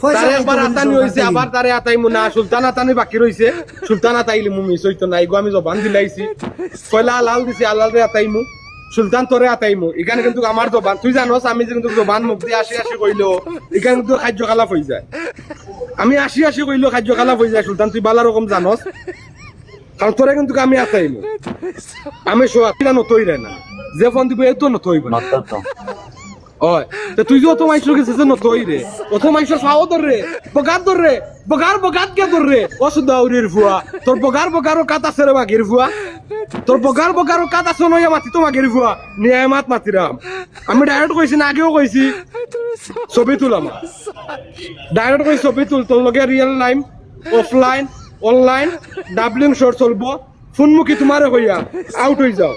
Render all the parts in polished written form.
তারে একবার আতানি হইছে আবার তারে আতাইমু না সুলতান আতানি বাকি রইছে সুলতান আতাইলি মু মিস হইতো নাই গো আমি জবান দিলাইছি কয়লা লাল দিছি আল্লাহ রে আতাইমু সুলতান তোরে আতাইমু এখানে কিন্তু আমার জবান তুই জানোস আমি কিন্তু জবান মুখ দিয়ে আসি আসি কইলো এখানে কিন্তু খাদ্য খালাপ হয়ে যায় আমি আসি আসি কইলো খাদ্য খালাপ হয়ে যায় সুলতান তুই বালা রকম জানোস কারণ তোরে কিন্তু আমি আতাইমু আমি সোয়া নতই রে না যে ফোন দিব এতো নতইব না ওই তো তুই যে অত মাইসর গেছিস নতই রে অত মাইসর ফাও ধর রে বগার কে ধর রে অসুদাউরির ফুয়া তোর বগার কাট আছে রে মাগির ফুয়া তোর বগার কাট আছে নয় মাতি তো মাগির ফুয়া নিয়ে মাতিরাম আমি ডাইরেক্ট কইছি না আগেও কইছি ছবি তুলাম ডাইরেক্ট কই ছবি তুল তোর লগে real time offline online doubling short চলবো ফোনমুখী তোমারে কইয়া আউট হয়ে যাও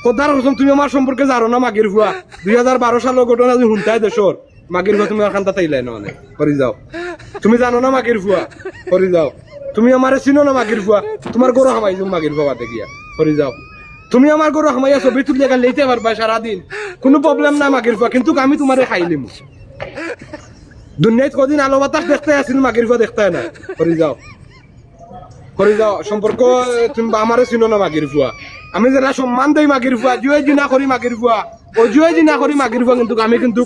কোথার হোসেন তুমি আমার সম্পর্কে জানো না মাগির ফুয়া 2012 সালের ঘটনা তুমি শুনতাই দেশর মাগির ফুয়া তুমি খান্তা তাইলাই না অনেক করে যাও তুমি জানো না মাগির ফুয়া করে যাও তুমি আমারে চিনো না মাগির ফুয়া তোমার গরু হামাই তুমি মাগির ফুয়া বাদে গিয়া করে যাও তুমি আমার গরু হামাইয়া ছবি তুলে গেলে লেইতে পারবা সারাদিন কোনো প্রবলেম না মাগির ফুয়া কিন্তু আমি তোমারে খাইলিম দুনিয়ায় কদিন আলো বাতাস দেখতে আসিল মাগির ফুয়া দেখতে না করে যাও সম্পর্ক তুমি আমারে চিনো না মাগির ফুয়া আমি যারা সম্মান দেই মাগির ফুয়া জুয়ে জিনা করি মাগির ফুয়া ও জুয়ে জিনা করি মাগির ফুয়া কিন্তু আমি কিন্তু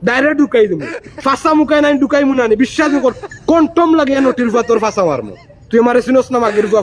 ডাইরেক্ট ঢুকাই দেবো ফাঁসা মুখাই নাই ঢুকাই মুনানি বিশ্বাস কর কন্টম লাগে নটির ফুয়া তোর ফাঁসা মারমো তুই আমারে চিনোস না মাগির ফুয়া